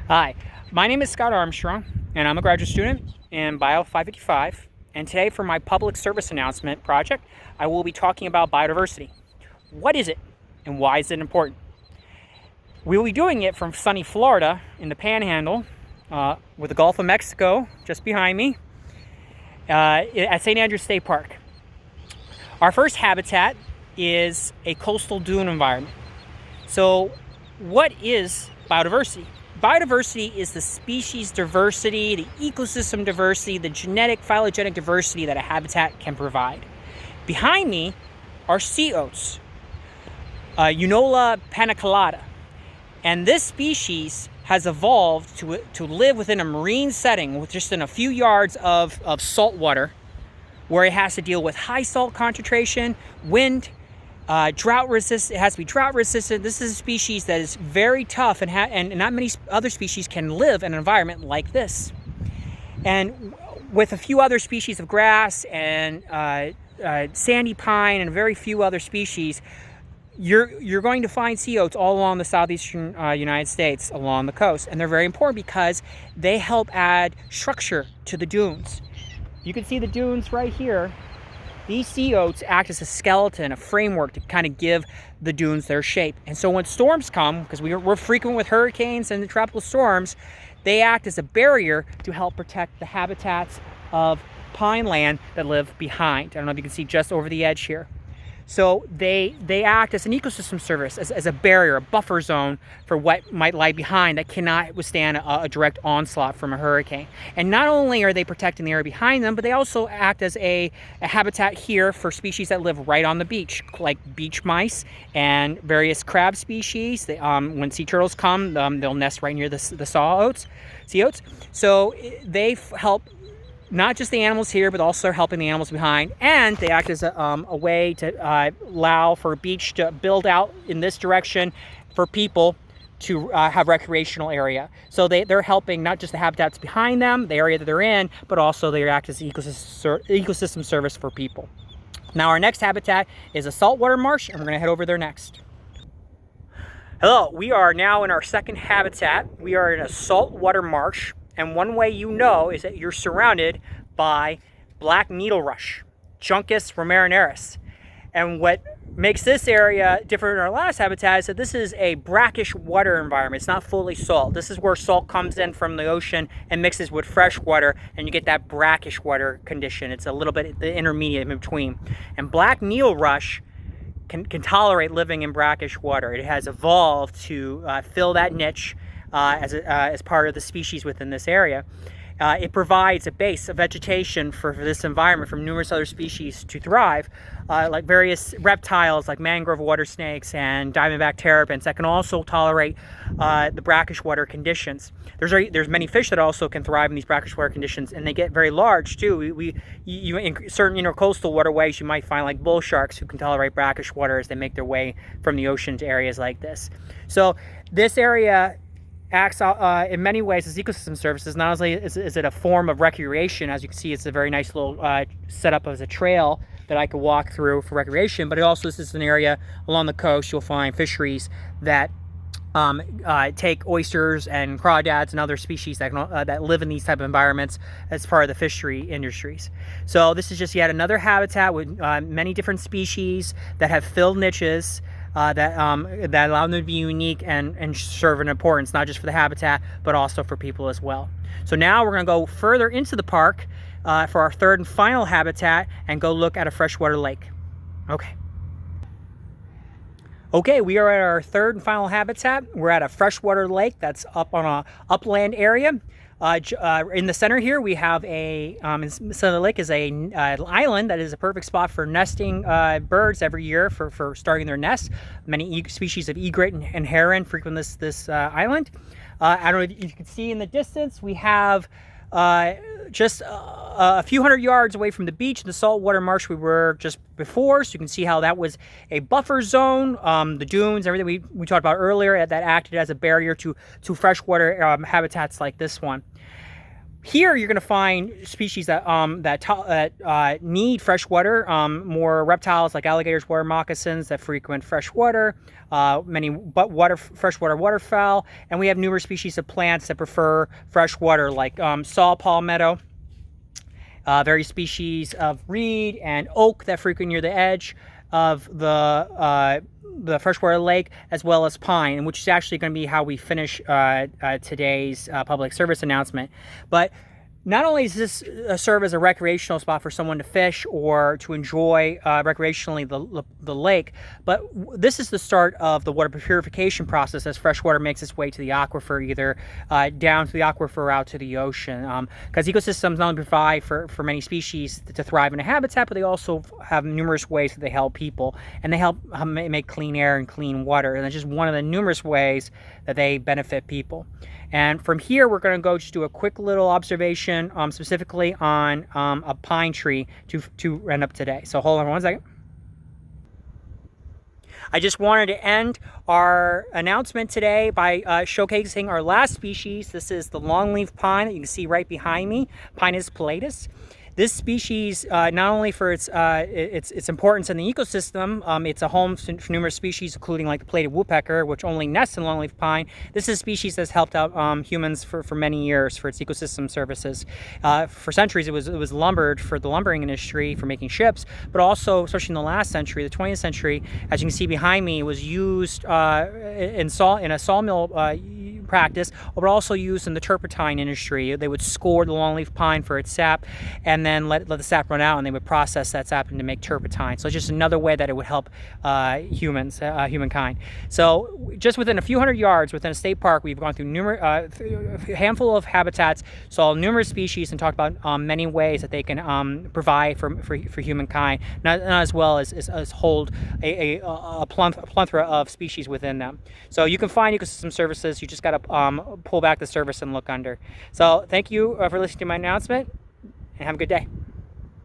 Hi, my name is Scott Armstrong, and I'm a graduate student in BIO555. And today, for my public service announcement project, I will be talking about biodiversity. What is it, and why is it important? We will be doing it from sunny Florida in the Panhandle, with the Gulf of Mexico just behind me, at St. Andrews State Park. Our first habitat is a coastal dune environment. So, what is biodiversity? Biodiversity is the species diversity, the ecosystem diversity, the genetic, phylogenetic diversity that a habitat can provide. Behind me are sea oats, Eunola paniculata. And this species has evolved to live within a marine setting with just in a few yards of salt water, where it has to deal with high salt concentration, wind, drought resistant. It has to be drought resistant. This is a species that is very tough, and not many other species can live in an environment like this. And with a few other species of grass and sandy pine and very few other species, you're going to find sea oats all along the southeastern United States, along the coast, and they're very important because they help add structure to the dunes. You can see the dunes right here. These sea oats act as a skeleton, a framework to kind of give the dunes their shape. And so when storms come, because we're frequent with hurricanes and the tropical storms, they act as a barrier to help protect the habitats of pine land that live behind. I don't know if you can see just over the edge here. So they act as an ecosystem service, as a barrier, a buffer zone for what might lie behind that cannot withstand a direct onslaught from a hurricane. And not only are they protecting the area behind them, but they also act as a habitat here for species that live right on the beach, like beach mice and various crab species. When sea turtles come, they'll nest right near the sea oats. So they help not just the animals here, but also helping the animals behind. And they act as a way to allow for a beach to build out in this direction for people to have recreational area. So they're helping not just the habitats behind them, the area that they're in, but also they act as an ecosystem service for people. Now our next habitat is a saltwater marsh, and we're gonna head over there next. Hello, we are now in our second habitat. We are in a saltwater marsh. And one way you know is that you're surrounded by black needle rush, Juncus romarinaris. And what makes this area different in our last habitat is that this is a brackish water environment. It's not fully salt. This is where salt comes in from the ocean and mixes with fresh water, and you get that brackish water condition. It's a little bit the intermediate in between. And black needle rush can tolerate living in brackish water. It has evolved to fill that niche as part of the species within this area. It provides a base of vegetation for this environment for numerous other species to thrive, like various reptiles like mangrove water snakes and diamondback terrapins that can also tolerate the brackish water conditions. There's many fish that also can thrive in these brackish water conditions, and they get very large too. In certain coastal waterways, you might find like bull sharks who can tolerate brackish water as they make their way from the ocean to areas like this. So this area acts in many ways as ecosystem services. Not only is it a form of recreation, as you can see, it's a very nice little setup as a trail that I could walk through for recreation, but it also is an area along the coast. You'll find fisheries that take oysters and crawdads and other species that live in these type of environments as part of the fishery industries. So this is just yet another habitat with many different species that have filled niches that allow them to be unique and serve an importance, not just for the habitat, but also for people as well. So now we're going to go further into the park for our third and final habitat and go look at a freshwater lake. Okay, we are at our third and final habitat. We're at a freshwater lake that's up on a upland area. In the center here, we have in the center of the lake is an island that is a perfect spot for nesting birds every year for starting their nests. Many species of egret and heron frequent this island. I don't know if you can see in the distance, we have just a few hundred yards away from the beach, the saltwater marsh we were just before. So you can see how that was a buffer zone. The dunes, everything we talked about earlier, that acted as a barrier to freshwater habitats like this one. Here you're going to find species that need fresh water, more reptiles like alligators, water moccasins that frequent fresh water, many freshwater waterfowl, and we have numerous species of plants that prefer fresh water like saw palmetto, various species of reed and oak that frequent near the edge of the freshwater lake, as well as pine, which is actually going to be how we finish today's public service announcement. But not only does this serve as a recreational spot for someone to fish or to enjoy recreationally the lake, but this is the start of the water purification process as fresh water makes its way to the aquifer, either down to the aquifer or out to the ocean. Because ecosystems not only provide for many species to thrive in a habitat, but they also have numerous ways that they help people, and they help make clean air and clean water. And it's just one of the numerous ways that they benefit people. And from here, we're going to go just do a quick little observation specifically on a pine tree to end up today. So hold on 1 second. I just wanted to end our announcement today by showcasing our last species. This is the longleaf pine that you can see right behind me, Pinus pilatus. This species, not only for its importance in the ecosystem, it's a home to numerous species, including like the plated woodpecker, which only nests in longleaf pine. This is a species that's helped out humans for many years for its ecosystem services. For centuries, it was lumbered for the lumbering industry for making ships, but also, especially in the last century, the 20th century, as you can see behind me, it was used in a sawmill practice, but also used in the turpentine industry. They would score the longleaf pine for its sap, and then let the sap run out, and they would process that sap to make turpentine. So it's just another way that it would help humankind. So just within a few hundred yards within a state park, we've gone through a handful of habitats, saw numerous species, and talked about many ways that they can provide for humankind, not as well as hold a plethora of species within them. So you can find ecosystem services. You just got to pull back the service and look under. So thank you for listening to my announcement, and have a good day.